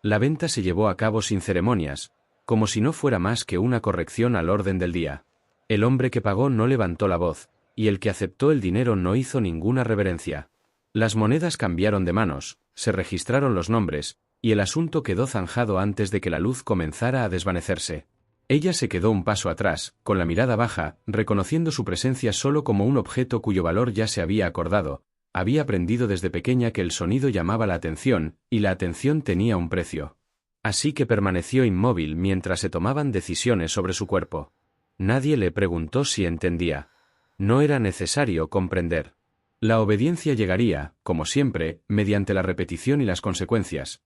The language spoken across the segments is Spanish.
La venta se llevó a cabo sin ceremonias, como si no fuera más que una corrección al orden del día. El hombre que pagó no levantó la voz, y el que aceptó el dinero no hizo ninguna reverencia. Las monedas cambiaron de manos, se registraron los nombres, y el asunto quedó zanjado antes de que la luz comenzara a desvanecerse. Ella se quedó un paso atrás, con la mirada baja, reconociendo su presencia solo como un objeto cuyo valor ya se había acordado. Había aprendido desde pequeña que el sonido llamaba la atención, y la atención tenía un precio. Así que permaneció inmóvil mientras se tomaban decisiones sobre su cuerpo. Nadie le preguntó si entendía. No era necesario comprender. La obediencia llegaría, como siempre, mediante la repetición y las consecuencias.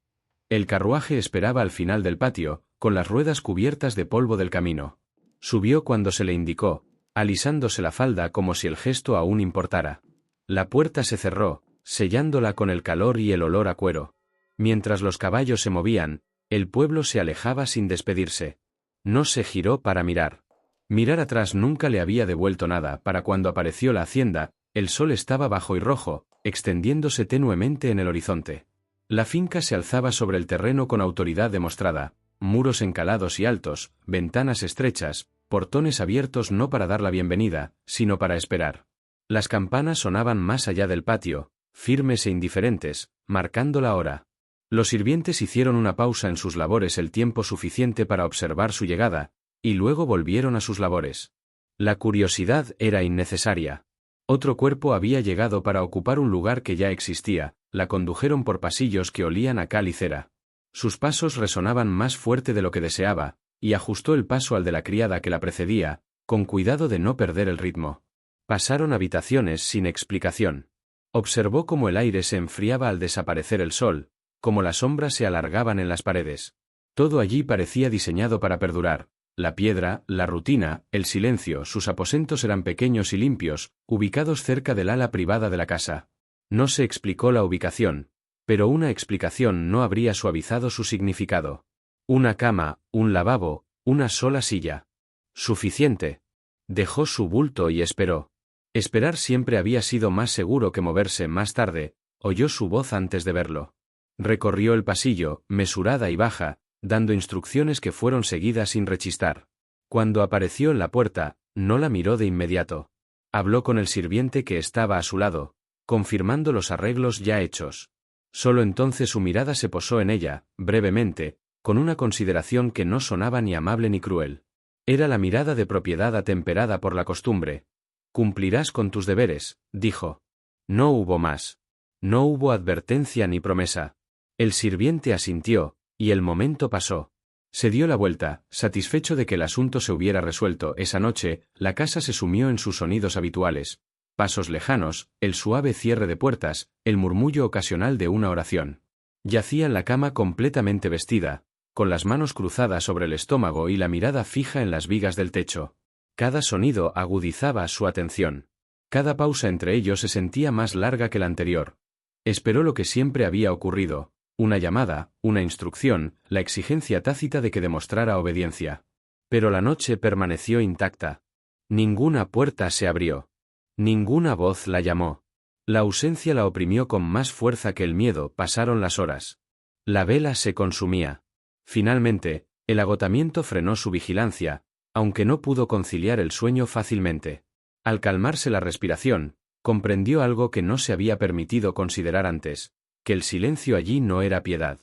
El carruaje esperaba al final del patio, con las ruedas cubiertas de polvo del camino. Subió cuando se le indicó, alisándose la falda como si el gesto aún importara. La puerta se cerró, sellándola con el calor y el olor a cuero. Mientras los caballos se movían, el pueblo se alejaba sin despedirse. No se giró para mirar. Mirar atrás nunca le había devuelto nada. Para cuando apareció la hacienda, el sol estaba bajo y rojo, extendiéndose tenuemente en el horizonte. La finca se alzaba sobre el terreno con autoridad demostrada, muros encalados y altos, ventanas estrechas, portones abiertos no para dar la bienvenida, sino para esperar. Las campanas sonaban más allá del patio, firmes e indiferentes, marcando la hora. Los sirvientes hicieron una pausa en sus labores el tiempo suficiente para observar su llegada, y luego volvieron a sus labores. La curiosidad era innecesaria. Otro cuerpo había llegado para ocupar un lugar que ya existía, la condujeron por pasillos que olían a cal y cera. Sus pasos resonaban más fuerte de lo que deseaba, y ajustó el paso al de la criada que la precedía, con cuidado de no perder el ritmo. Pasaron habitaciones sin explicación. Observó cómo el aire se enfriaba al desaparecer el sol, cómo las sombras se alargaban en las paredes. Todo allí parecía diseñado para perdurar. La piedra, la rutina, el silencio, sus aposentos eran pequeños y limpios, ubicados cerca del ala privada de la casa. No se explicó la ubicación, pero una explicación no habría suavizado su significado. Una cama, un lavabo, una sola silla. Suficiente. Dejó su bulto y esperó. Esperar siempre había sido más seguro que moverse más tarde. Oyó su voz antes de verlo. Recorrió el pasillo, mesurada y baja, dando instrucciones que fueron seguidas sin rechistar. Cuando apareció en la puerta, no la miró de inmediato. Habló con el sirviente que estaba a su lado, confirmando los arreglos ya hechos. Solo entonces su mirada se posó en ella, brevemente, con una consideración que no sonaba ni amable ni cruel. Era la mirada de propiedad atemperada por la costumbre. «Cumplirás con tus deberes», dijo. No hubo más. No hubo advertencia ni promesa. El sirviente asintió, y el momento pasó. Se dio la vuelta, satisfecho de que el asunto se hubiera resuelto. Esa noche, la casa se sumió en sus sonidos habituales. Pasos lejanos, el suave cierre de puertas, el murmullo ocasional de una oración. Yacía en la cama completamente vestida, con las manos cruzadas sobre el estómago y la mirada fija en las vigas del techo. Cada sonido agudizaba su atención. Cada pausa entre ellos se sentía más larga que la anterior. Esperó lo que siempre había ocurrido, una llamada, una instrucción, la exigencia tácita de que demostrara obediencia. Pero la noche permaneció intacta. Ninguna puerta se abrió. Ninguna voz la llamó. La ausencia la oprimió con más fuerza que el miedo. Pasaron las horas. La vela se consumía. Finalmente, el agotamiento frenó su vigilancia, aunque no pudo conciliar el sueño fácilmente. Al calmarse la respiración, comprendió algo que no se había permitido considerar antes, que el silencio allí no era piedad.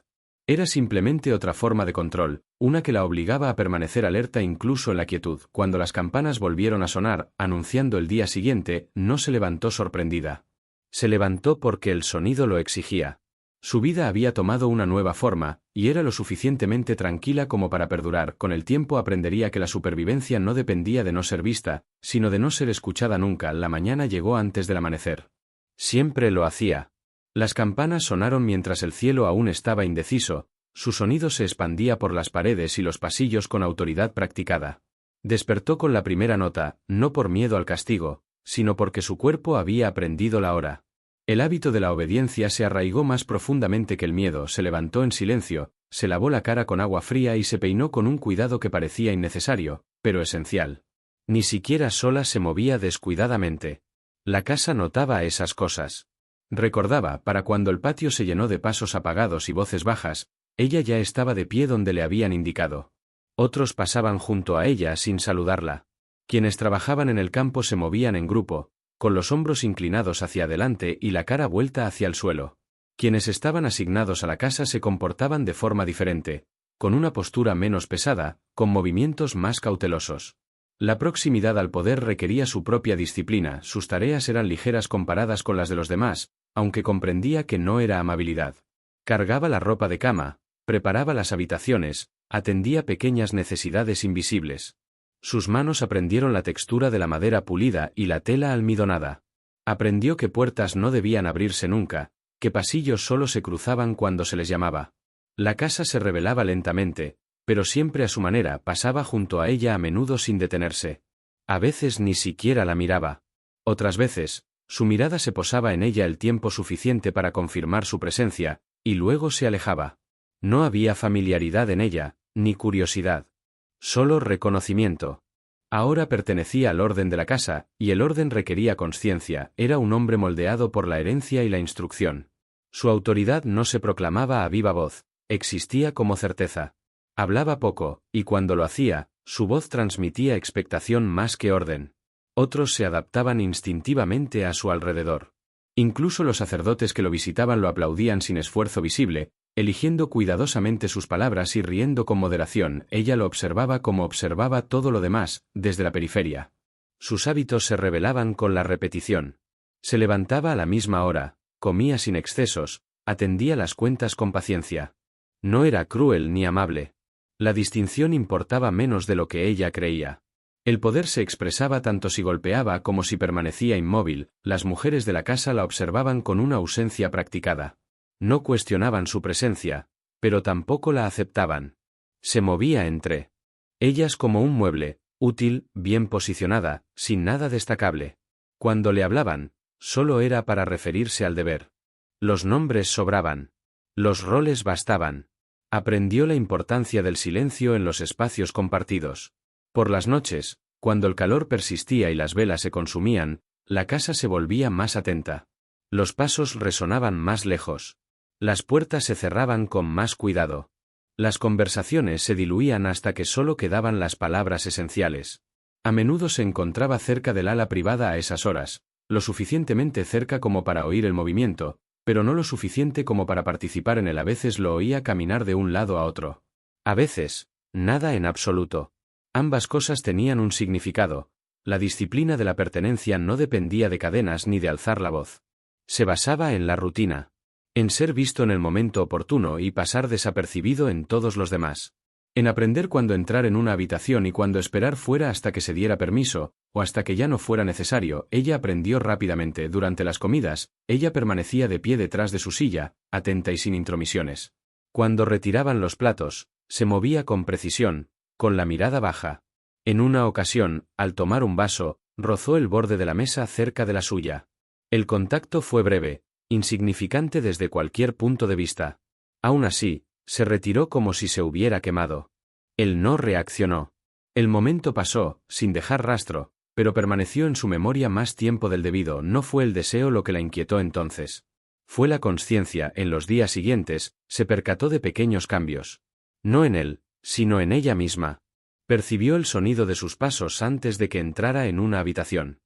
Era simplemente otra forma de control, una que la obligaba a permanecer alerta incluso en la quietud. Cuando las campanas volvieron a sonar, anunciando el día siguiente, no se levantó sorprendida. Se levantó porque el sonido lo exigía. Su vida había tomado una nueva forma, y era lo suficientemente tranquila como para perdurar. Con el tiempo aprendería que la supervivencia no dependía de no ser vista, sino de no ser escuchada nunca. La mañana llegó antes del amanecer. Siempre lo hacía. Las campanas sonaron mientras el cielo aún estaba indeciso, su sonido se expandía por las paredes y los pasillos con autoridad practicada. Despertó con la primera nota, no por miedo al castigo, sino porque su cuerpo había aprendido la hora. El hábito de la obediencia se arraigó más profundamente que el miedo. Se levantó en silencio, se lavó la cara con agua fría y se peinó con un cuidado que parecía innecesario, pero esencial. Ni siquiera sola se movía descuidadamente. La casa notaba esas cosas. Recordaba, para cuando el patio se llenó de pasos apagados y voces bajas, Ella ya estaba de pie donde le habían indicado. Otros pasaban junto a ella sin saludarla. Quienes trabajaban en el campo se movían en grupo, con los hombros inclinados hacia adelante y la cara vuelta hacia el suelo. Quienes estaban asignados a la casa se comportaban de forma diferente, con una postura menos pesada, con movimientos más cautelosos. La proximidad al poder requería su propia disciplina, sus tareas eran ligeras comparadas con las de los demás, aunque comprendía que no era amabilidad. Cargaba la ropa de cama, preparaba las habitaciones, atendía pequeñas necesidades invisibles. Sus manos aprendieron la textura de la madera pulida y la tela almidonada. Aprendió que puertas no debían abrirse nunca, que pasillos solo se cruzaban cuando se les llamaba. La casa se revelaba lentamente, pero siempre a su manera, pasaba junto a ella a menudo sin detenerse. A veces ni siquiera la miraba. Otras veces, su mirada se posaba en ella el tiempo suficiente para confirmar su presencia, y luego se alejaba. No había familiaridad en ella, ni curiosidad. Solo reconocimiento. Ahora pertenecía al orden de la casa, y el orden requería consciencia, era un hombre moldeado por la herencia y la instrucción. Su autoridad no se proclamaba a viva voz, existía como certeza. Hablaba poco, y cuando lo hacía, su voz transmitía expectación más que orden. Otros se adaptaban instintivamente a su alrededor. Incluso los sacerdotes que lo visitaban lo aplaudían sin esfuerzo visible, eligiendo cuidadosamente sus palabras y riendo con moderación. Ella lo observaba como observaba todo lo demás, desde la periferia. Sus hábitos se revelaban con la repetición. Se levantaba a la misma hora, comía sin excesos, atendía las cuentas con paciencia. No era cruel ni amable. La distinción importaba menos de lo que ella creía. El poder se expresaba tanto si golpeaba como si permanecía inmóvil, las mujeres de la casa la observaban con una ausencia practicada. No cuestionaban su presencia, pero tampoco la aceptaban. Se movía entre ellas como un mueble, útil, bien posicionada, sin nada destacable. Cuando le hablaban, solo era para referirse al deber. Los nombres sobraban. Los roles bastaban. Aprendió la importancia del silencio en los espacios compartidos. Por las noches, cuando el calor persistía y las velas se consumían, la casa se volvía más atenta. Los pasos resonaban más lejos. Las puertas se cerraban con más cuidado. Las conversaciones se diluían hasta que solo quedaban las palabras esenciales. A menudo se encontraba cerca del ala privada a esas horas, lo suficientemente cerca como para oír el movimiento, pero no lo suficiente como para participar en él. A veces lo oía caminar de un lado a otro. A veces, nada en absoluto. Ambas cosas tenían un significado. La disciplina de la pertenencia no dependía de cadenas ni de alzar la voz. Se basaba en la rutina. En ser visto en el momento oportuno y pasar desapercibido en todos los demás. En aprender cuándo entrar en una habitación y cuándo esperar fuera hasta que se diera permiso, o hasta que ya no fuera necesario. Ella aprendió rápidamente. Durante las comidas, ella permanecía de pie detrás de su silla, atenta y sin intromisiones. Cuando retiraban los platos, se movía con precisión, con la mirada baja. En una ocasión, al tomar un vaso, rozó el borde de la mesa cerca de la suya. El contacto fue breve, insignificante desde cualquier punto de vista. Aún así, se retiró como si se hubiera quemado. Él no reaccionó. El momento pasó, sin dejar rastro, pero permaneció en su memoria más tiempo del debido. No fue el deseo lo que la inquietó entonces. Fue la consciencia. En los días siguientes, se percató de pequeños cambios. No en él, sino en ella misma. Percibió el sonido de sus pasos antes de que entrara en una habitación.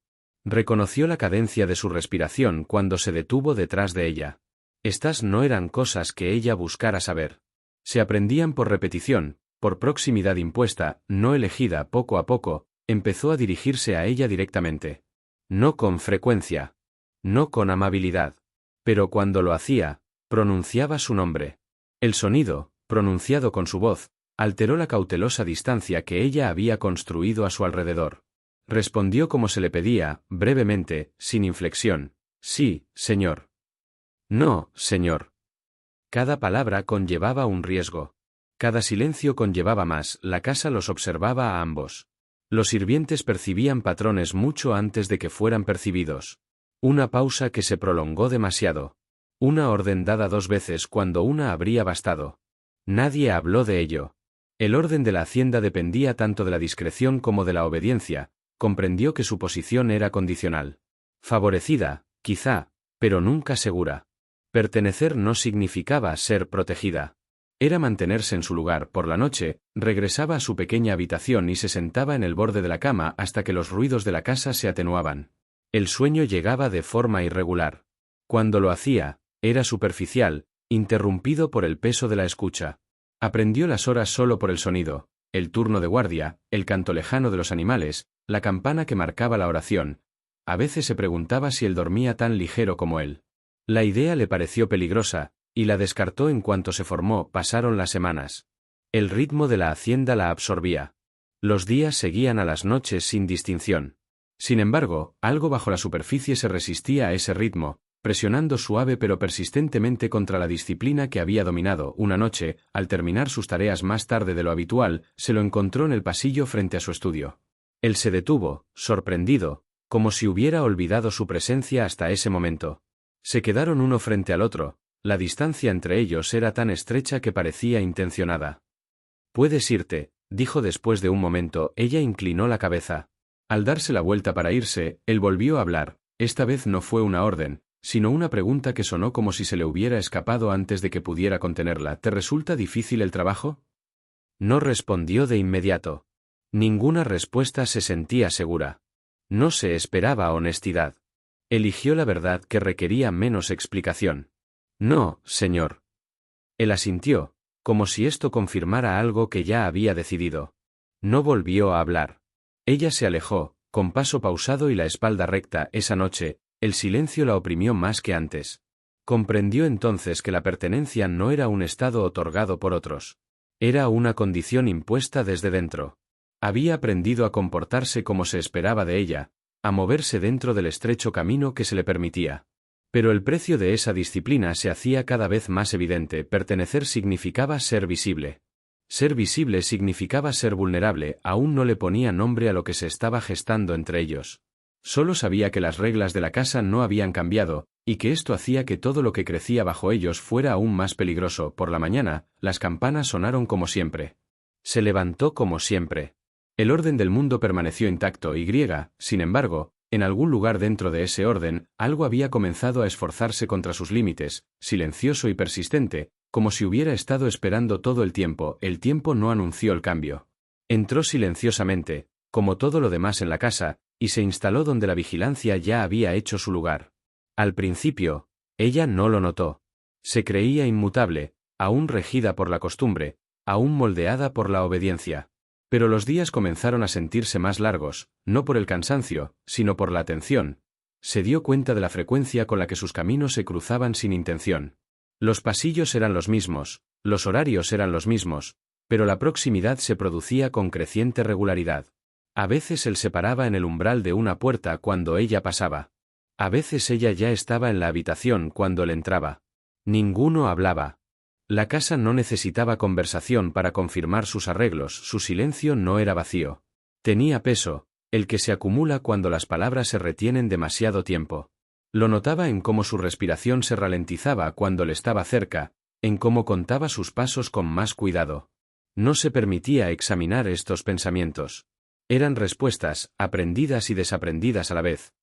Reconoció la cadencia de su respiración cuando se detuvo detrás de ella. Estas no eran cosas que ella buscara saber. Se aprendían por repetición, por proximidad impuesta, no elegida. Poco a poco, empezó a dirigirse a ella directamente. No con frecuencia. No con amabilidad. Pero cuando lo hacía, pronunciaba su nombre. El sonido, pronunciado con su voz, alteró la cautelosa distancia que ella había construido a su alrededor. Respondió como se le pedía, brevemente, sin inflexión. Sí, señor. No, señor. Cada palabra conllevaba un riesgo. Cada silencio conllevaba más. La casa los observaba a ambos. Los sirvientes percibían patrones mucho antes de que fueran percibidos. Una pausa que se prolongó demasiado. Una orden dada 2 veces cuando una habría bastado. Nadie habló de ello. El orden de la hacienda dependía tanto de la discreción como de la obediencia. Comprendió que su posición era condicional. Favorecida, quizá, pero nunca segura. Pertenecer no significaba ser protegida. Era mantenerse en su lugar. Por la noche, regresaba a su pequeña habitación y se sentaba en el borde de la cama hasta que los ruidos de la casa se atenuaban. El sueño llegaba de forma irregular. Cuando lo hacía, era superficial, interrumpido por el peso de la escucha. Aprendió las horas solo por el sonido, el turno de guardia, el canto lejano de los animales, la campana que marcaba la oración. A veces se preguntaba si él dormía tan ligero como él. La idea le pareció peligrosa, y la descartó en cuanto se formó. Pasaron las semanas. El ritmo de la hacienda la absorbía. Los días seguían a las noches sin distinción. Sin embargo, algo bajo la superficie se resistía a ese ritmo, presionando suave pero persistentemente contra la disciplina que había dominado. Una noche, al terminar sus tareas más tarde de lo habitual, se lo encontró en el pasillo frente a su estudio. Él se detuvo, sorprendido, como si hubiera olvidado su presencia hasta ese momento. Se quedaron uno frente al otro, la distancia entre ellos era tan estrecha que parecía intencionada. «Puedes irte», dijo después de un momento. Ella inclinó la cabeza. Al darse la vuelta para irse, él volvió a hablar. Esta vez no fue una orden, sino una pregunta que sonó como si se le hubiera escapado antes de que pudiera contenerla. «¿Te resulta difícil el trabajo?» No respondió de inmediato. Ninguna respuesta se sentía segura. No se esperaba honestidad. Eligió la verdad que requería menos explicación. «No, señor». Él asintió, como si esto confirmara algo que ya había decidido. No volvió a hablar. Ella se alejó, con paso pausado y la espalda recta. Esa noche, el silencio la oprimió más que antes. Comprendió entonces que la pertenencia no era un estado otorgado por otros. Era una condición impuesta desde dentro. Había aprendido a comportarse como se esperaba de ella, a moverse dentro del estrecho camino que se le permitía. Pero el precio de esa disciplina se hacía cada vez más evidente. Pertenecer significaba ser visible. Ser visible significaba ser vulnerable. Aún no le ponía nombre a lo que se estaba gestando entre ellos. Solo sabía que las reglas de la casa no habían cambiado, y que esto hacía que todo lo que crecía bajo ellos fuera aún más peligroso. Por la mañana, las campanas sonaron como siempre. Se levantó como siempre. El orden del mundo permaneció intacto y sin embargo, en algún lugar dentro de ese orden, algo había comenzado a esforzarse contra sus límites, silencioso y persistente, como si hubiera estado esperando todo el tiempo. El tiempo no anunció el cambio. Entró silenciosamente, como todo lo demás en la casa, y se instaló donde la vigilancia ya había hecho su lugar. Al principio, ella no lo notó. Se creía inmutable, aún regida por la costumbre, aún moldeada por la obediencia. Pero los días comenzaron a sentirse más largos, no por el cansancio, sino por la atención. Se dio cuenta de la frecuencia con la que sus caminos se cruzaban sin intención. Los pasillos eran los mismos, los horarios eran los mismos, pero la proximidad se producía con creciente regularidad. A veces él se paraba en el umbral de una puerta cuando ella pasaba. A veces ella ya estaba en la habitación cuando él entraba. Ninguno hablaba. La casa no necesitaba conversación para confirmar sus arreglos. Su silencio no era vacío. Tenía peso, el que se acumula cuando las palabras se retienen demasiado tiempo. Lo notaba en cómo su respiración se ralentizaba cuando le estaba cerca, en cómo contaba sus pasos con más cuidado. No se permitía examinar estos pensamientos. Eran respuestas, aprendidas y desaprendidas a la vez.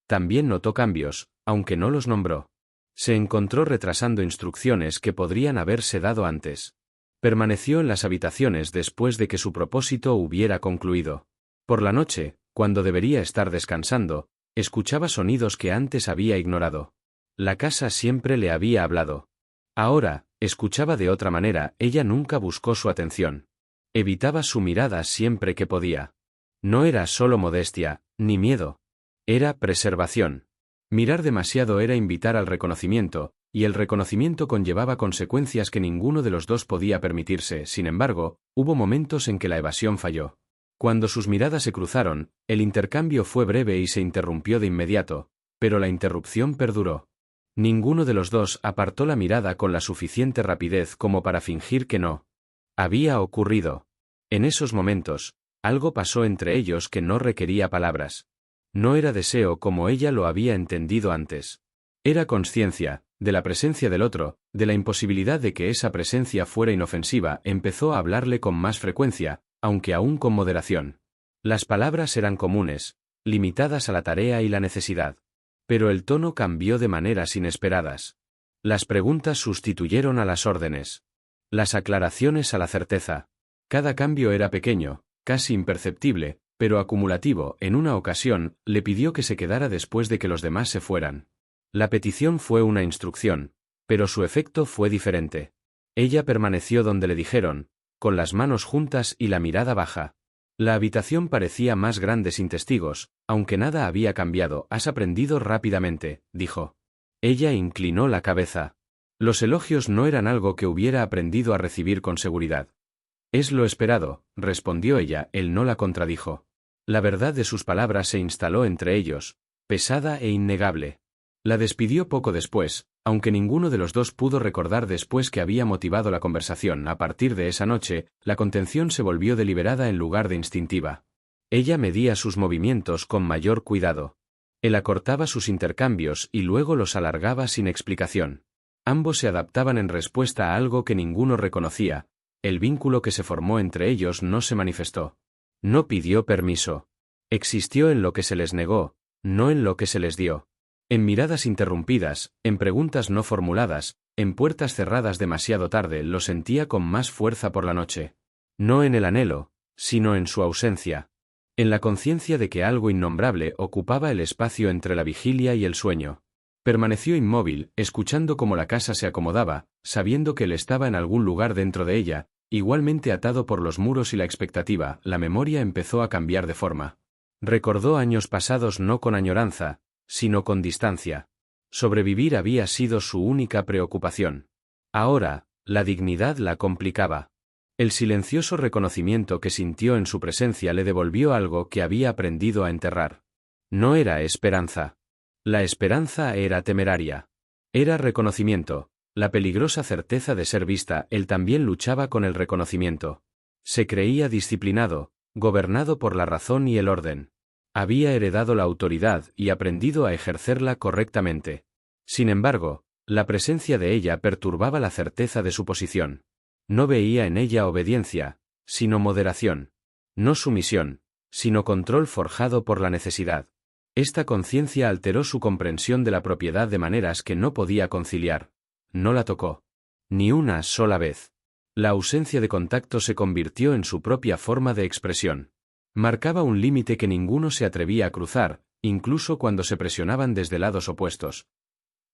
También notó cambios, aunque no los nombró. Se encontró retrasando instrucciones que podrían haberse dado antes. Permaneció en las habitaciones después de que su propósito hubiera concluido. Por la noche, cuando debería estar descansando, escuchaba sonidos que antes había ignorado. La casa siempre le había hablado. Ahora, escuchaba de otra manera. Ella nunca buscó su atención. Evitaba su mirada siempre que podía. No era solo modestia, ni miedo. Era preservación. Mirar demasiado era invitar al reconocimiento, y el reconocimiento conllevaba consecuencias que ninguno de los dos podía permitirse. Sin embargo, hubo momentos en que la evasión falló. Cuando sus miradas se cruzaron, el intercambio fue breve y se interrumpió de inmediato, pero la interrupción perduró. Ninguno de los dos apartó la mirada con la suficiente rapidez como para fingir que no había ocurrido. En esos momentos, algo pasó entre ellos que no requería palabras. No era deseo como ella lo había entendido antes. Era consciencia, de la presencia del otro, de la imposibilidad de que esa presencia fuera inofensiva. Empezó a hablarle con más frecuencia, aunque aún con moderación. Las palabras eran comunes, limitadas a la tarea y la necesidad. Pero el tono cambió de maneras inesperadas. Las preguntas sustituyeron a las órdenes. Las aclaraciones a la certeza. Cada cambio era pequeño, casi imperceptible, pero acumulativo. En una ocasión, le pidió que se quedara después de que los demás se fueran. La petición fue una instrucción, pero su efecto fue diferente. Ella permaneció donde le dijeron, con las manos juntas y la mirada baja. La habitación parecía más grande sin testigos, aunque nada había cambiado. Has aprendido rápidamente, dijo. Ella inclinó la cabeza. Los elogios no eran algo que hubiera aprendido a recibir con seguridad. Es lo esperado, respondió ella. Él no la contradijo. La verdad de sus palabras se instaló entre ellos, pesada e innegable. La despidió poco después, aunque ninguno de los dos pudo recordar después qué había motivado la conversación. A partir de esa noche, la contención se volvió deliberada en lugar de instintiva. Ella medía sus movimientos con mayor cuidado. Él acortaba sus intercambios y luego los alargaba sin explicación. Ambos se adaptaban en respuesta a algo que ninguno reconocía. El vínculo que se formó entre ellos no se manifestó. No pidió permiso. Existió en lo que se les negó, no en lo que se les dio. En miradas interrumpidas, en preguntas no formuladas, en puertas cerradas demasiado tarde. Lo sentía con más fuerza por la noche. No en el anhelo, sino en su ausencia. En la conciencia de que algo innombrable ocupaba el espacio entre la vigilia y el sueño. Permaneció inmóvil, escuchando cómo la casa se acomodaba, sabiendo que él estaba en algún lugar dentro de ella, igualmente atado por los muros y la expectativa. La memoria empezó a cambiar de forma. Recordó años pasados no con añoranza, sino con distancia. Sobrevivir había sido su única preocupación. Ahora, la dignidad la complicaba. El silencioso reconocimiento que sintió en su presencia le devolvió algo que había aprendido a enterrar. No era esperanza. La esperanza era temeraria. Era reconocimiento, la peligrosa certeza de ser vista. Él también luchaba con el reconocimiento. Se creía disciplinado, gobernado por la razón y el orden. Había heredado la autoridad y aprendido a ejercerla correctamente. Sin embargo, la presencia de ella perturbaba la certeza de su posición. No veía en ella obediencia, sino moderación. No sumisión, sino control forjado por la necesidad. Esta conciencia alteró su comprensión de la propiedad de maneras que no podía conciliar. No la tocó. Ni una sola vez. La ausencia de contacto se convirtió en su propia forma de expresión. Marcaba un límite que ninguno se atrevía a cruzar, incluso cuando se presionaban desde lados opuestos.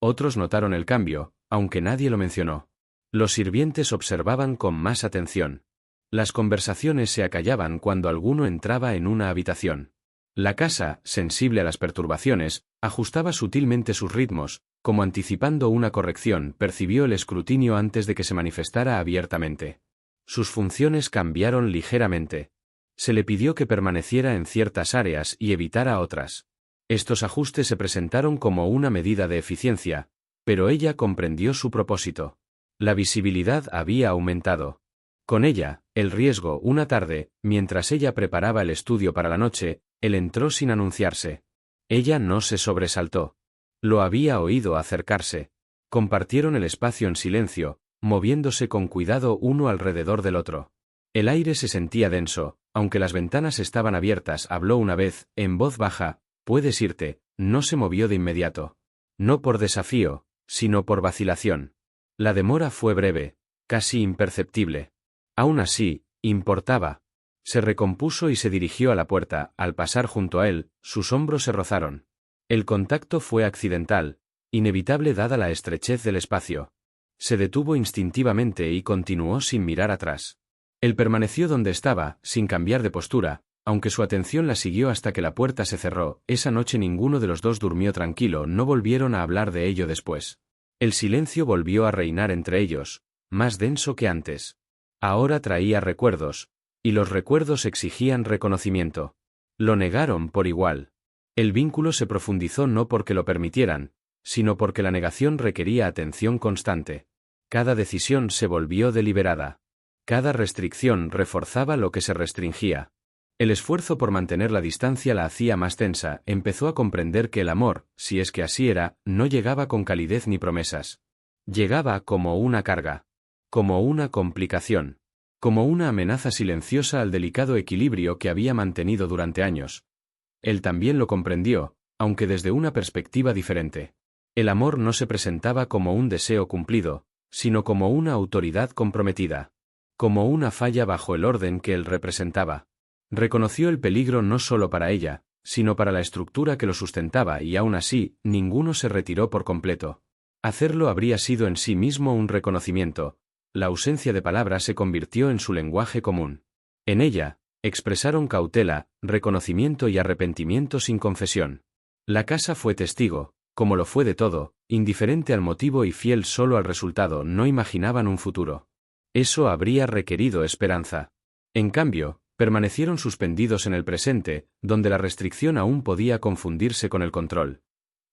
Otros notaron el cambio, aunque nadie lo mencionó. Los sirvientes observaban con más atención. Las conversaciones se acallaban cuando alguno entraba en una habitación. La casa, sensible a las perturbaciones, ajustaba sutilmente sus ritmos, como anticipando una corrección. Percibió el escrutinio antes de que se manifestara abiertamente. Sus funciones cambiaron ligeramente. Se le pidió que permaneciera en ciertas áreas y evitara otras. Estos ajustes se presentaron como una medida de eficiencia, pero ella comprendió su propósito. La visibilidad había aumentado. Con ella, el riesgo. Una tarde, mientras ella preparaba el estudio para la noche, él entró sin anunciarse. Ella no se sobresaltó. Lo había oído acercarse. Compartieron el espacio en silencio, moviéndose con cuidado uno alrededor del otro. El aire se sentía denso, aunque las ventanas estaban abiertas. Habló una vez, en voz baja, «Puedes irte». No se movió de inmediato. No por desafío, sino por vacilación. La demora fue breve, casi imperceptible. Aún así, importaba. Se recompuso y se dirigió a la puerta. Al pasar junto a él, sus hombros se rozaron. El contacto fue accidental, inevitable dada la estrechez del espacio. Se detuvo instintivamente y continuó sin mirar atrás. Él permaneció donde estaba, sin cambiar de postura, aunque su atención la siguió hasta que la puerta se cerró. Esa noche ninguno de los dos durmió tranquilo. No volvieron a hablar de ello después. El silencio volvió a reinar entre ellos, más denso que antes. Ahora traía recuerdos, y los recuerdos exigían reconocimiento. Lo negaron por igual. El vínculo se profundizó no porque lo permitieran, sino porque la negación requería atención constante. Cada decisión se volvió deliberada. Cada restricción reforzaba lo que se restringía. El esfuerzo por mantener la distancia la hacía más tensa. Empezó a comprender que el amor, si es que así era, no llegaba con calidez ni promesas. Llegaba como una carga. Como una complicación. Como una amenaza silenciosa al delicado equilibrio que había mantenido durante años. Él también lo comprendió, aunque desde una perspectiva diferente. El amor no se presentaba como un deseo cumplido, sino como una autoridad comprometida. Como una falla bajo el orden que él representaba. Reconoció el peligro no solo para ella, sino para la estructura que lo sustentaba y aún así, ninguno se retiró por completo. Hacerlo habría sido en sí mismo un reconocimiento. La ausencia de palabras se convirtió en su lenguaje común. En ella, expresaron cautela, reconocimiento y arrepentimiento sin confesión. La casa fue testigo, como lo fue de todo, indiferente al motivo y fiel solo al resultado, no imaginaban un futuro. Eso habría requerido esperanza. En cambio, permanecieron suspendidos en el presente, donde la restricción aún podía confundirse con el control.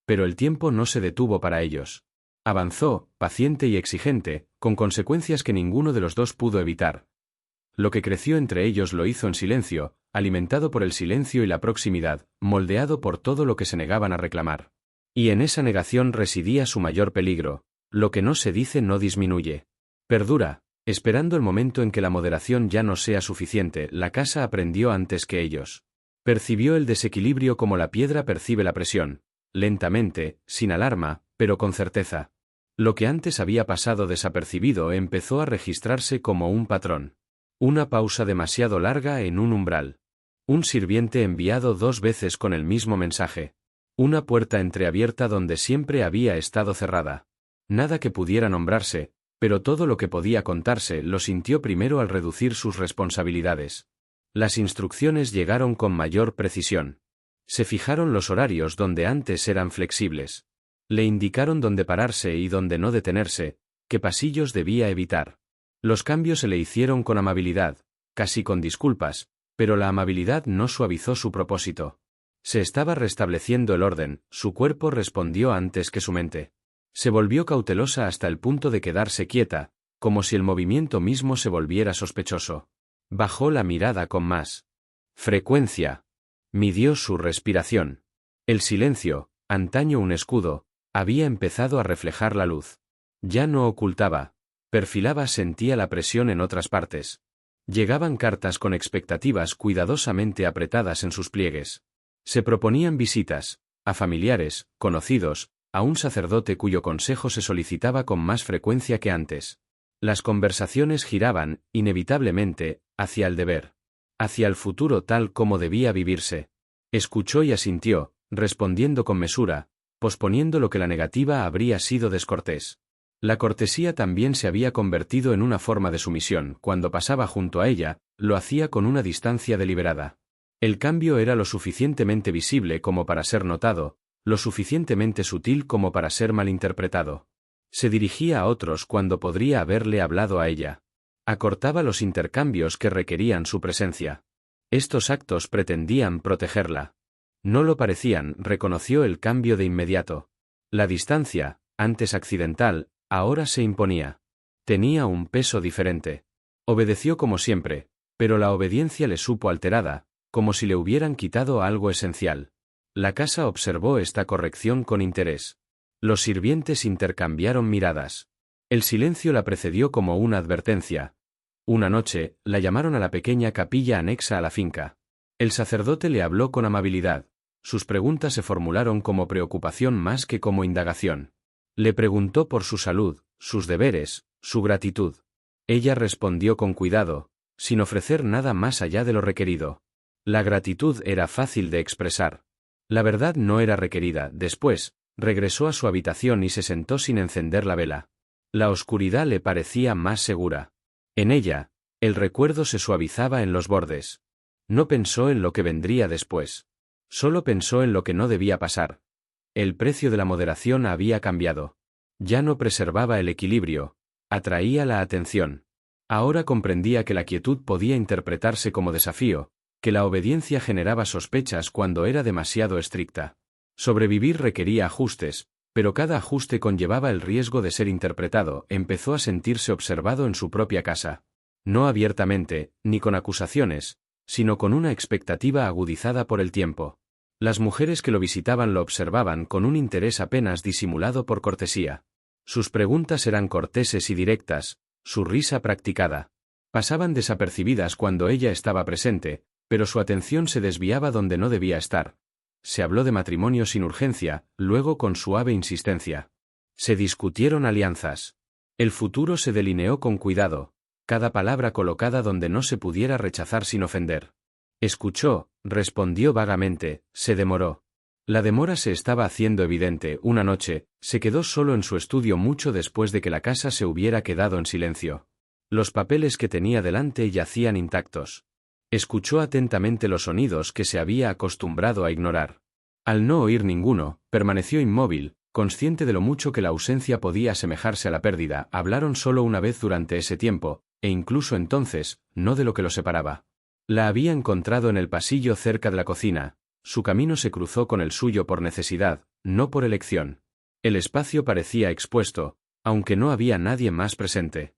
Pero el tiempo no se detuvo para ellos. Avanzó, paciente y exigente, con consecuencias que ninguno de los dos pudo evitar. Lo que creció entre ellos lo hizo en silencio, alimentado por el silencio y la proximidad, moldeado por todo lo que se negaban a reclamar. Y en esa negación residía su mayor peligro. Lo que no se dice no disminuye. Perdura. Esperando el momento en que la moderación ya no sea suficiente, la casa aprendió antes que ellos. Percibió el desequilibrio como la piedra percibe la presión, lentamente, sin alarma, pero con certeza. Lo que antes había pasado desapercibido empezó a registrarse como un patrón. Una pausa demasiado larga en un umbral. Un sirviente enviado 2 veces con el mismo mensaje. Una puerta entreabierta donde siempre había estado cerrada. Nada que pudiera nombrarse, pero todo lo que podía contarse lo sintió primero al reducir sus responsabilidades. Las instrucciones llegaron con mayor precisión. Se fijaron los horarios donde antes eran flexibles. Le indicaron dónde pararse y dónde no detenerse, qué pasillos debía evitar. Los cambios se le hicieron con amabilidad, casi con disculpas, pero la amabilidad no suavizó su propósito. Se estaba restableciendo el orden, su cuerpo respondió antes que su mente. Se volvió cautelosa hasta el punto de quedarse quieta, como si el movimiento mismo se volviera sospechoso. Bajó la mirada con más frecuencia. Midió su respiración. El silencio, antaño un escudo, había empezado a reflejar la luz. Ya no ocultaba, perfilaba, sentía la presión en otras partes. Llegaban cartas con expectativas cuidadosamente apretadas en sus pliegues. Se proponían visitas, a familiares, conocidos, a un sacerdote cuyo consejo se solicitaba con más frecuencia que antes. Las conversaciones giraban, inevitablemente, hacia el deber. Hacia el futuro tal como debía vivirse. Escuchó y asintió, respondiendo con mesura, posponiendo lo que la negativa habría sido descortés. La cortesía también se había convertido en una forma de sumisión. Cuando pasaba junto a ella, lo hacía con una distancia deliberada. El cambio era lo suficientemente visible como para ser notado, lo suficientemente sutil como para ser malinterpretado. Se dirigía a otros cuando podría haberle hablado a ella. Acortaba los intercambios que requerían su presencia. Estos actos pretendían protegerla. No lo parecían, reconoció el cambio de inmediato. La distancia, antes accidental, ahora se imponía. Tenía un peso diferente. Obedeció como siempre, pero la obediencia le supo alterada, como si le hubieran quitado algo esencial. La casa observó esta corrección con interés. Los sirvientes intercambiaron miradas. El silencio la precedió como una advertencia. Una noche, la llamaron a la pequeña capilla anexa a la finca. El sacerdote le habló con amabilidad. Sus preguntas se formularon como preocupación más que como indagación. Le preguntó por su salud, sus deberes, su gratitud. Ella respondió con cuidado, sin ofrecer nada más allá de lo requerido. La gratitud era fácil de expresar. La verdad no era requerida. Después, regresó a su habitación y se sentó sin encender la vela. La oscuridad le parecía más segura. En ella, el recuerdo se suavizaba en los bordes. No pensó en lo que vendría después. Solo pensó en lo que no debía pasar. El precio de la moderación había cambiado. Ya no preservaba el equilibrio, atraía la atención. Ahora comprendía que la quietud podía interpretarse como desafío, que la obediencia generaba sospechas cuando era demasiado estricta. Sobrevivir requería ajustes, pero cada ajuste conllevaba el riesgo de ser interpretado. Empezó a sentirse observado en su propia casa. No abiertamente, ni con acusaciones, sino con una expectativa agudizada por el tiempo. Las mujeres que lo visitaban lo observaban con un interés apenas disimulado por cortesía. Sus preguntas eran corteses y directas, su risa practicada. Pasaban desapercibidas cuando ella estaba presente, pero su atención se desviaba donde no debía estar. Se habló de matrimonio sin urgencia, luego con suave insistencia. Se discutieron alianzas. El futuro se delineó con cuidado, cada palabra colocada donde no se pudiera rechazar sin ofender. Escuchó, respondió vagamente, se demoró. La demora se estaba haciendo evidente. Una noche, se quedó solo en su estudio mucho después de que la casa se hubiera quedado en silencio. Los papeles que tenía delante yacían intactos. Escuchó atentamente los sonidos que se había acostumbrado a ignorar. Al no oír ninguno, permaneció inmóvil, consciente de lo mucho que la ausencia podía asemejarse a la pérdida. Hablaron solo una vez durante ese tiempo, e incluso entonces, no de lo que los separaba. La había encontrado en el pasillo cerca de la cocina. Su camino se cruzó con el suyo por necesidad, no por elección. El espacio parecía expuesto, aunque no había nadie más presente.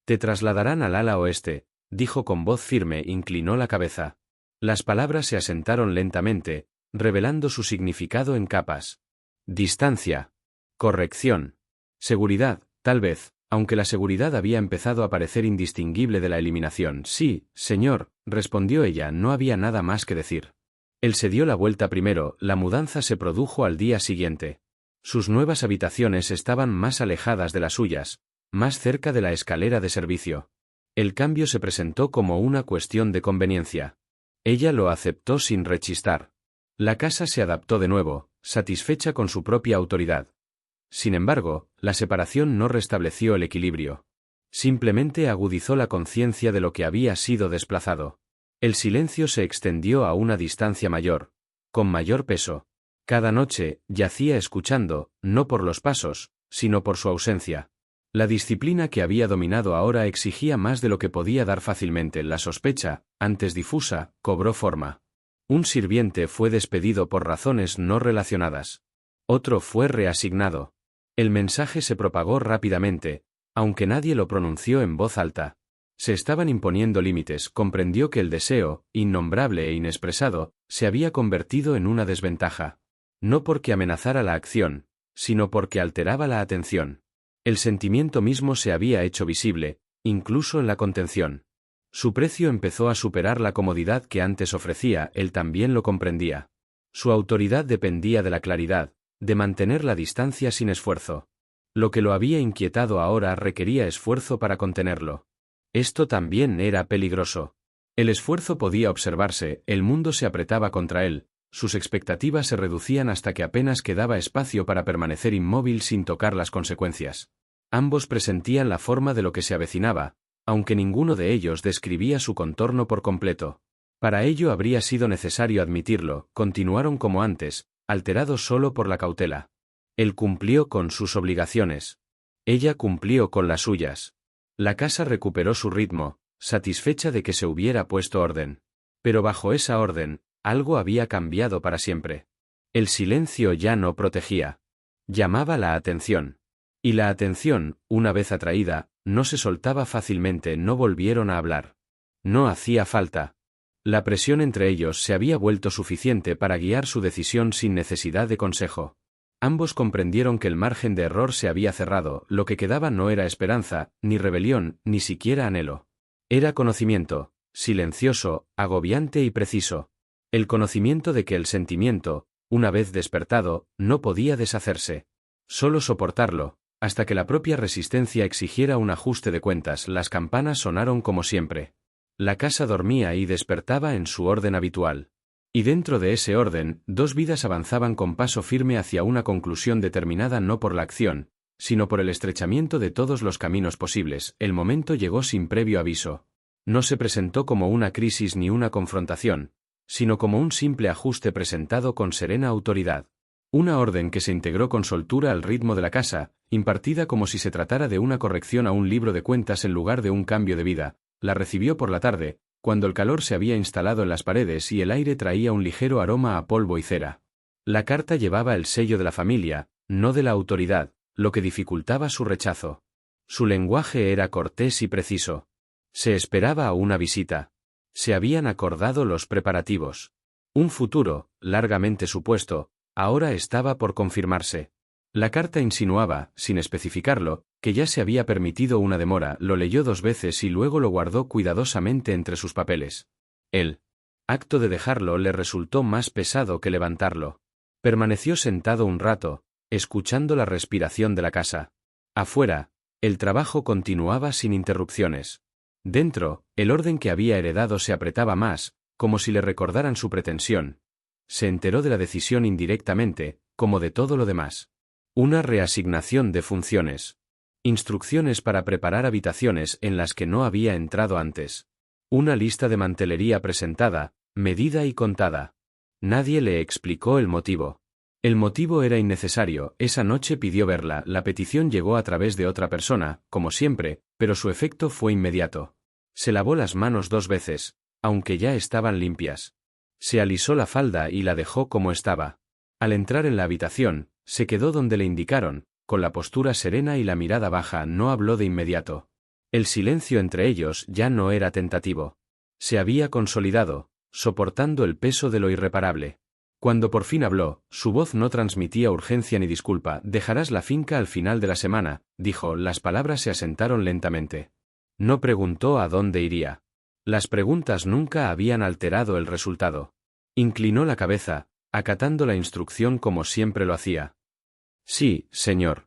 «Te trasladarán al ala oeste», dijo con voz firme, inclinó la cabeza. Las palabras se asentaron lentamente, revelando su significado en capas. Distancia. Corrección. Seguridad, tal vez, aunque la seguridad había empezado a parecer indistinguible de la eliminación. «Sí, señor», respondió ella, no había nada más que decir. Él se dio la vuelta primero. La mudanza se produjo al día siguiente. Sus nuevas habitaciones estaban más alejadas de las suyas, más cerca de la escalera de servicio. El cambio se presentó como una cuestión de conveniencia. Ella lo aceptó sin rechistar. La casa se adaptó de nuevo, satisfecha con su propia autoridad. Sin embargo, la separación no restableció el equilibrio. Simplemente agudizó la conciencia de lo que había sido desplazado. El silencio se extendió a una distancia mayor, con mayor peso. Cada noche, yacía escuchando, no por los pasos, sino por su ausencia. La disciplina que había dominado ahora exigía más de lo que podía dar fácilmente. La sospecha, antes difusa, cobró forma. Un sirviente fue despedido por razones no relacionadas. Otro fue reasignado. El mensaje se propagó rápidamente, aunque nadie lo pronunció en voz alta. Se estaban imponiendo límites. Comprendió que el deseo, innombrable e inexpresado, se había convertido en una desventaja. No porque amenazara la acción, sino porque alteraba la atención. El sentimiento mismo se había hecho visible, incluso en la contención. Su precio empezó a superar la comodidad que antes ofrecía. Él también lo comprendía. Su autoridad dependía de la claridad, de mantener la distancia sin esfuerzo. Lo que lo había inquietado ahora requería esfuerzo para contenerlo. Esto también era peligroso. El esfuerzo podía observarse, el mundo se apretaba contra él, sus expectativas se reducían hasta que apenas quedaba espacio para permanecer inmóvil sin tocar las consecuencias. Ambos presentían la forma de lo que se avecinaba, aunque ninguno de ellos describía su contorno por completo. Para ello habría sido necesario admitirlo. Continuaron como antes, alterados solo por la cautela. Él cumplió con sus obligaciones. Ella cumplió con las suyas. La casa recuperó su ritmo, satisfecha de que se hubiera puesto orden. Pero bajo esa orden, algo había cambiado para siempre. El silencio ya no protegía. Llamaba la atención. Y la atención, una vez atraída, no se soltaba fácilmente. No volvieron a hablar. No hacía falta. La presión entre ellos se había vuelto suficiente para guiar su decisión sin necesidad de consejo. Ambos comprendieron que el margen de error se había cerrado. Lo que quedaba no era esperanza, ni rebelión, ni siquiera anhelo. Era conocimiento, silencioso, agobiante y preciso. El conocimiento de que el sentimiento, una vez despertado, no podía deshacerse. Solo soportarlo, hasta que la propia resistencia exigiera un ajuste de cuentas. Las campanas sonaron como siempre. La casa dormía y despertaba en su orden habitual. Y dentro de ese orden, dos vidas avanzaban con paso firme hacia una conclusión determinada no por la acción, sino por el estrechamiento de todos los caminos posibles. El momento llegó sin previo aviso. No se presentó como una crisis ni una confrontación, sino como un simple ajuste presentado con serena autoridad. Una orden que se integró con soltura al ritmo de la casa, impartida como si se tratara de una corrección a un libro de cuentas en lugar de un cambio de vida. La recibió por la tarde, cuando el calor se había instalado en las paredes y el aire traía un ligero aroma a polvo y cera. La carta llevaba el sello de la familia, no de la autoridad, lo que dificultaba su rechazo. Su lenguaje era cortés y preciso. Se esperaba a una visita. Se habían acordado los preparativos. Un futuro, largamente supuesto, ahora estaba por confirmarse. La carta insinuaba, sin especificarlo, que ya se había permitido una demora. Lo leyó 2 veces y luego lo guardó cuidadosamente entre sus papeles. El acto de dejarlo le resultó más pesado que levantarlo. Permaneció sentado un rato, escuchando la respiración de la casa. Afuera, El trabajo continuaba sin interrupciones. Dentro, el orden que había heredado se apretaba más, como si le recordaran su pretensión. Se enteró de la decisión indirectamente, como de todo lo demás. Una reasignación de funciones. Instrucciones para preparar habitaciones en las que no había entrado antes. Una lista de mantelería presentada, medida y contada. Nadie le explicó el motivo. El motivo era innecesario, esa noche pidió verla, la petición llegó a través de otra persona, como siempre, pero su efecto fue inmediato. Se lavó las manos 2 veces, aunque ya estaban limpias. Se alisó la falda y la dejó como estaba. Al entrar en la habitación, se quedó donde le indicaron, con la postura serena y la mirada baja, no habló de inmediato. El silencio entre ellos ya no era tentativo. Se había consolidado, soportando el peso de lo irreparable. Cuando por fin habló, su voz no transmitía urgencia ni disculpa. «Dejarás la finca al final de la semana», dijo. Las palabras se asentaron lentamente. No preguntó a dónde iría. Las preguntas nunca habían alterado el resultado. Inclinó la cabeza, acatando la instrucción como siempre lo hacía. «Sí, señor».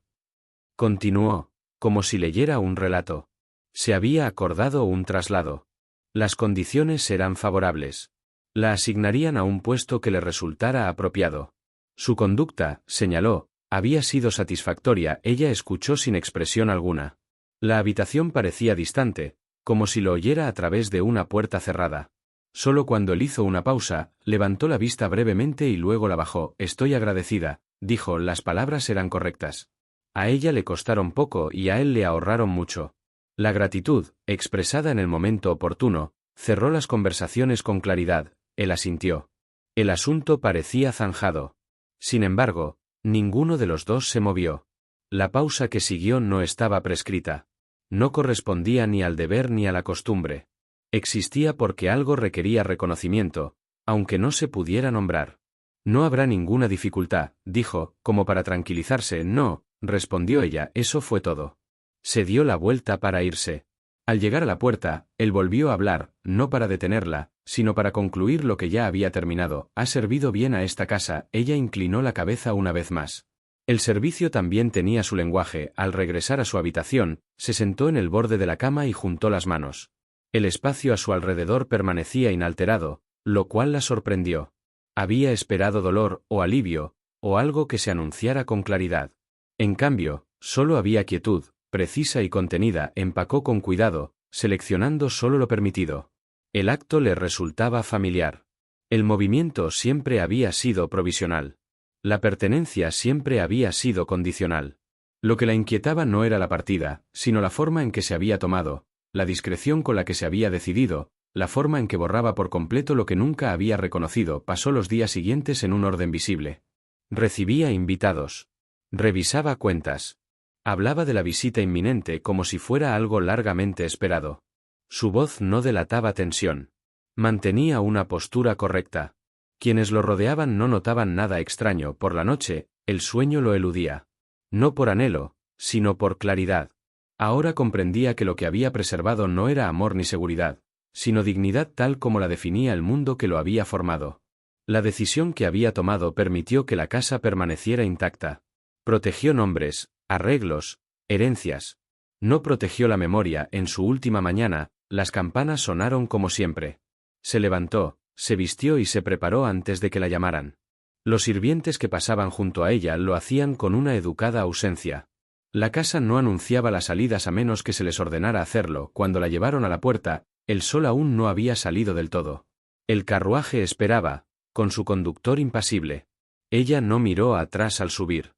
Continuó, como si leyera un relato. Se había acordado un traslado. Las condiciones eran favorables. La asignarían a un puesto que le resultara apropiado. Su conducta, señaló, había sido satisfactoria. Ella escuchó sin expresión alguna. La habitación parecía distante, como si lo oyera a través de una puerta cerrada. Solo cuando él hizo una pausa, levantó la vista brevemente y luego la bajó. «Estoy agradecida», dijo. Las palabras eran correctas. A ella le costaron poco y a él le ahorraron mucho. La gratitud, expresada en el momento oportuno, cerró las conversaciones con claridad. Él asintió. El asunto parecía zanjado. Sin embargo, ninguno de los dos se movió. La pausa que siguió no estaba prescrita. No correspondía ni al deber ni a la costumbre. Existía porque algo requería reconocimiento, aunque no se pudiera nombrar. «No habrá ninguna dificultad», dijo, como para tranquilizarse. «No», respondió ella, eso fue todo. Se dio la vuelta para irse. Al llegar a la puerta, él volvió a hablar, no para detenerla, sino para concluir lo que ya había terminado. «Ha servido bien a esta casa». Ella inclinó la cabeza una vez más. El servicio también tenía su lenguaje. Al regresar a su habitación, se sentó en el borde de la cama y juntó las manos. El espacio a su alrededor permanecía inalterado, lo cual la sorprendió. Había esperado dolor, o alivio, o algo que se anunciara con claridad. En cambio, solo había quietud, precisa y contenida. Empacó con cuidado, seleccionando solo lo permitido. El acto le resultaba familiar. El movimiento siempre había sido provisional. La pertenencia siempre había sido condicional. Lo que la inquietaba no era la partida, sino la forma en que se había tomado, la discreción con la que se había decidido, la forma en que borraba por completo lo que nunca había reconocido. Pasó los días siguientes en un orden visible. Recibía invitados. Revisaba cuentas. Hablaba de la visita inminente como si fuera algo largamente esperado. Su voz no delataba tensión. Mantenía una postura correcta. Quienes lo rodeaban no notaban nada extraño. Por la noche, el sueño lo eludía. No por anhelo, sino por claridad. Ahora comprendía que lo que había preservado no era amor ni seguridad, sino dignidad tal como la definía el mundo que lo había formado. La decisión que había tomado permitió que la casa permaneciera intacta. Protegió nombres, arreglos, herencias. No protegió la memoria. En su última mañana, las campanas sonaron como siempre. Se levantó, se vistió y se preparó antes de que la llamaran. Los sirvientes que pasaban junto a ella lo hacían con una educada ausencia. La casa no anunciaba las salidas a menos que se les ordenara hacerlo. Cuando la llevaron a la puerta, el sol aún no había salido del todo. El carruaje esperaba, con su conductor impasible. Ella no miró atrás al subir.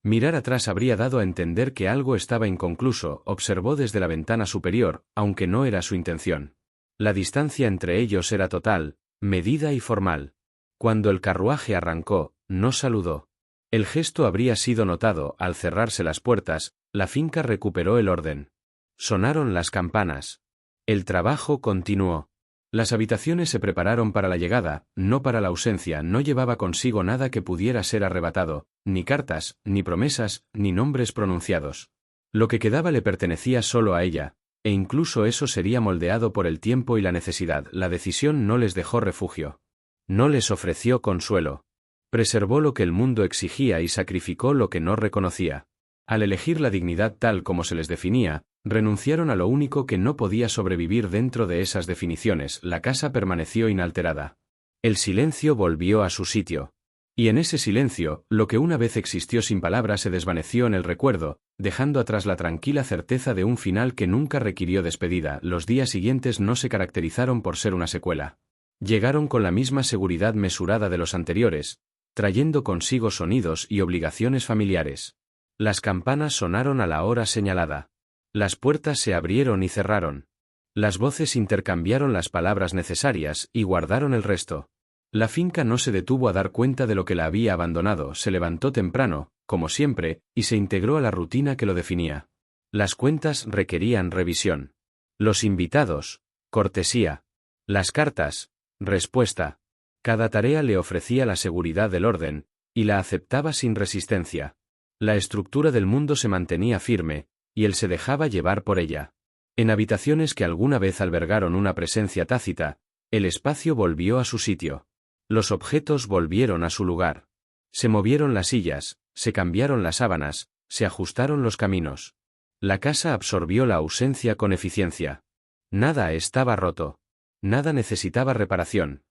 Mirar atrás habría dado a entender que algo estaba inconcluso. Observó desde la ventana superior, aunque no era su intención. La distancia entre ellos era total, medida y formal. Cuando el carruaje arrancó, no saludó. El gesto habría sido notado. Al cerrarse las puertas, la finca recuperó el orden. Sonaron las campanas. El trabajo continuó. Las habitaciones se prepararon para la llegada, no para la ausencia. No llevaba consigo nada que pudiera ser arrebatado, ni cartas, ni promesas, ni nombres pronunciados. Lo que quedaba le pertenecía solo a ella, e incluso eso sería moldeado por el tiempo y la necesidad. La decisión no les dejó refugio. No les ofreció consuelo. Preservó lo que el mundo exigía y sacrificó lo que no reconocía. Al elegir la dignidad tal como se les definía, renunciaron a lo único que no podía sobrevivir dentro de esas definiciones. La casa permaneció inalterada. El silencio volvió a su sitio. Y en ese silencio, lo que una vez existió sin palabras se desvaneció en el recuerdo, dejando atrás la tranquila certeza de un final que nunca requirió despedida. Los días siguientes no se caracterizaron por ser una secuela. Llegaron con la misma seguridad mesurada de los anteriores, trayendo consigo sonidos y obligaciones familiares. Las campanas sonaron a la hora señalada. Las puertas se abrieron y cerraron. Las voces intercambiaron las palabras necesarias y guardaron el resto. La finca no se detuvo a dar cuenta de lo que la había abandonado, se levantó temprano, como siempre, y se integró a la rutina que lo definía. Las cuentas requerían revisión. Los invitados, cortesía. Las cartas, respuesta. Cada tarea le ofrecía la seguridad del orden, y la aceptaba sin resistencia. La estructura del mundo se mantenía firme, y él se dejaba llevar por ella. En habitaciones que alguna vez albergaron una presencia tácita, el espacio volvió a su sitio. Los objetos volvieron a su lugar. Se movieron las sillas, se cambiaron las sábanas, se ajustaron los caminos. La casa absorbió la ausencia con eficiencia. Nada estaba roto. Nada necesitaba reparación.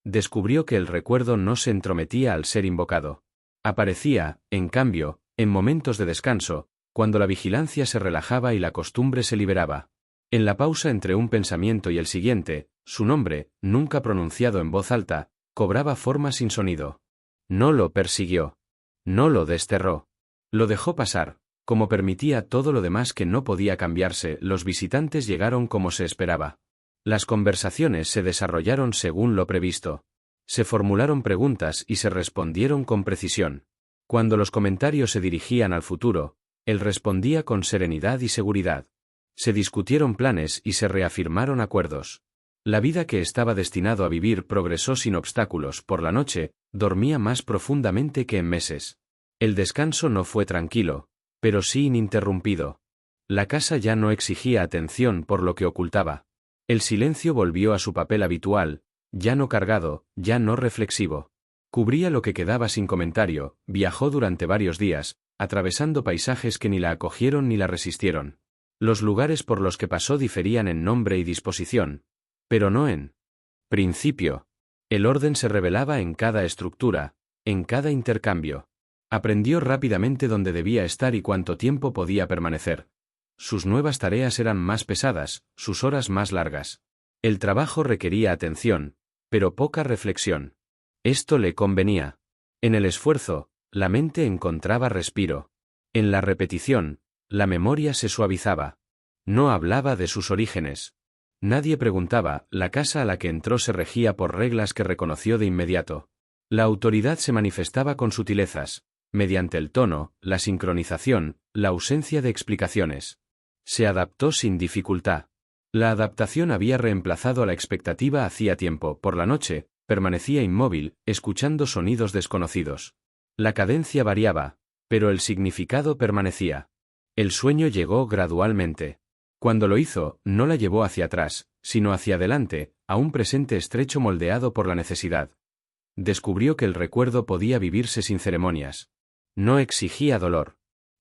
Descubrió que el recuerdo no se entrometía al ser invocado. Aparecía, en cambio, en momentos de descanso, cuando la vigilancia se relajaba y la costumbre se liberaba. En la pausa entre un pensamiento y el siguiente, su nombre, nunca pronunciado en voz alta, cobraba forma sin sonido. No lo persiguió. No lo desterró. Lo dejó pasar, como permitía todo lo demás que no podía cambiarse. Los visitantes llegaron como se esperaba. Las conversaciones se desarrollaron según lo previsto. Se formularon preguntas y se respondieron con precisión. Cuando los comentarios se dirigían al futuro, él respondía con serenidad y seguridad. Se discutieron planes y se reafirmaron acuerdos. La vida que estaba destinado a vivir progresó sin obstáculos. Por la noche, dormía más profundamente que en meses. El descanso no fue tranquilo, pero sí ininterrumpido. La casa ya no exigía atención por lo que ocultaba. El silencio volvió a su papel habitual, ya no cargado, ya no reflexivo. Cubría lo que quedaba sin comentario, viajó durante varios días, atravesando paisajes que ni la acogieron ni la resistieron. Los lugares por los que pasó diferían en nombre y disposición, pero no en principio. El orden se revelaba en cada estructura, en cada intercambio. Aprendió rápidamente dónde debía estar y cuánto tiempo podía permanecer. Sus nuevas tareas eran más pesadas, sus horas más largas. El trabajo requería atención, pero poca reflexión. Esto le convenía. En el esfuerzo, la mente encontraba respiro. En la repetición, la memoria se suavizaba. No hablaba de sus orígenes. Nadie preguntaba, la casa a la que entró se regía por reglas que reconoció de inmediato. La autoridad se manifestaba con sutilezas, mediante el tono, la sincronización, la ausencia de explicaciones. Se adaptó sin dificultad. La adaptación había reemplazado a la expectativa hacía tiempo. Por la noche, permanecía inmóvil, escuchando sonidos desconocidos. La cadencia variaba, pero el significado permanecía. El sueño llegó gradualmente. Cuando lo hizo, no la llevó hacia atrás, sino hacia adelante, a un presente estrecho moldeado por la necesidad. Descubrió que el recuerdo podía vivirse sin ceremonias. No exigía dolor.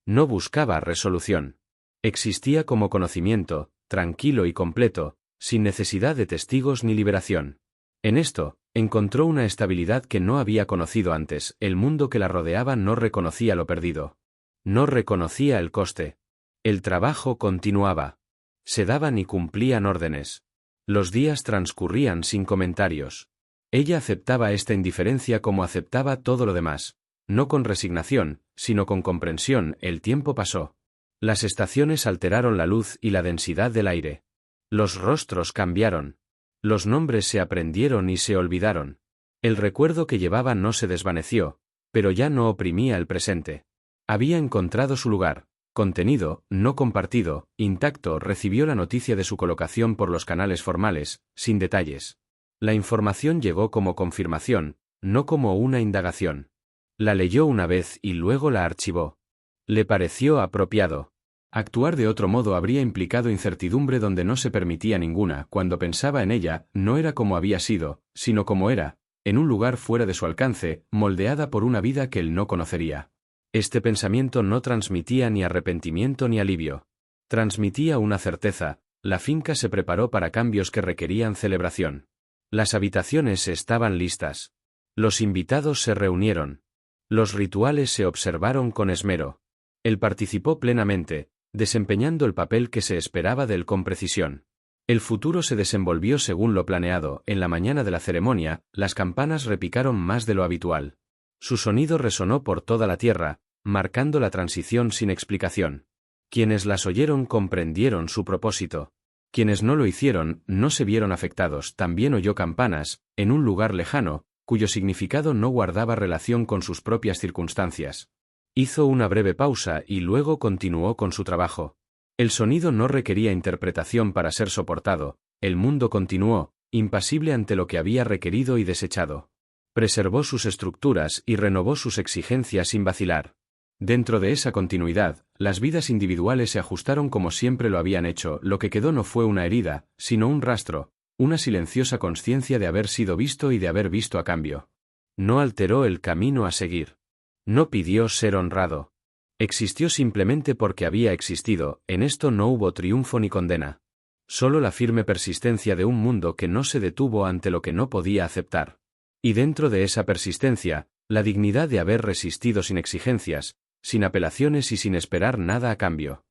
No buscaba resolución. Existía como conocimiento, tranquilo y completo, sin necesidad de testigos ni liberación. En esto, encontró una estabilidad que no había conocido antes. El mundo que la rodeaba no reconocía lo perdido. No reconocía el coste. El trabajo continuaba. Se daban y cumplían órdenes. Los días transcurrían sin comentarios. Ella aceptaba esta indiferencia como aceptaba todo lo demás. No con resignación, sino con comprensión. El tiempo pasó. Las estaciones alteraron la luz y la densidad del aire. Los rostros cambiaron. Los nombres se aprendieron y se olvidaron. El recuerdo que llevaba no se desvaneció, pero ya no oprimía el presente. Había encontrado su lugar, contenido, no compartido, intacto. Recibió la noticia de su colocación por los canales formales, sin detalles. La información llegó como confirmación, no como una indagación. La leyó una vez y luego la archivó. Le pareció apropiado. Actuar de otro modo habría implicado incertidumbre donde no se permitía ninguna. Cuando pensaba en ella, no era como había sido, sino como era, en un lugar fuera de su alcance, moldeada por una vida que él no conocería. Este pensamiento no transmitía ni arrepentimiento ni alivio. Transmitía una certeza: la finca se preparó para cambios que requerían celebración. Las habitaciones estaban listas. Los invitados se reunieron. Los rituales se observaron con esmero. Él participó plenamente, desempeñando el papel que se esperaba de él con precisión. El futuro se desenvolvió según lo planeado. En la mañana de la ceremonia, las campanas repicaron más de lo habitual. Su sonido resonó por toda la tierra, marcando la transición sin explicación. Quienes las oyeron comprendieron su propósito. Quienes no lo hicieron no se vieron afectados. También oyó campanas, en un lugar lejano, cuyo significado no guardaba relación con sus propias circunstancias. Hizo una breve pausa y luego continuó con su trabajo. El sonido no requería interpretación para ser soportado. El mundo continuó, impasible ante lo que había requerido y desechado. Preservó sus estructuras y renovó sus exigencias sin vacilar. Dentro de esa continuidad, las vidas individuales se ajustaron como siempre lo habían hecho. Lo que quedó no fue una herida, sino un rastro, una silenciosa consciencia de haber sido visto y de haber visto a cambio. No alteró el camino a seguir. No pidió ser honrado. Existió simplemente porque había existido. En esto no hubo triunfo ni condena. Solo la firme persistencia de un mundo que no se detuvo ante lo que no podía aceptar. Y dentro de esa persistencia, la dignidad de haber resistido sin exigencias, sin apelaciones y sin esperar nada a cambio.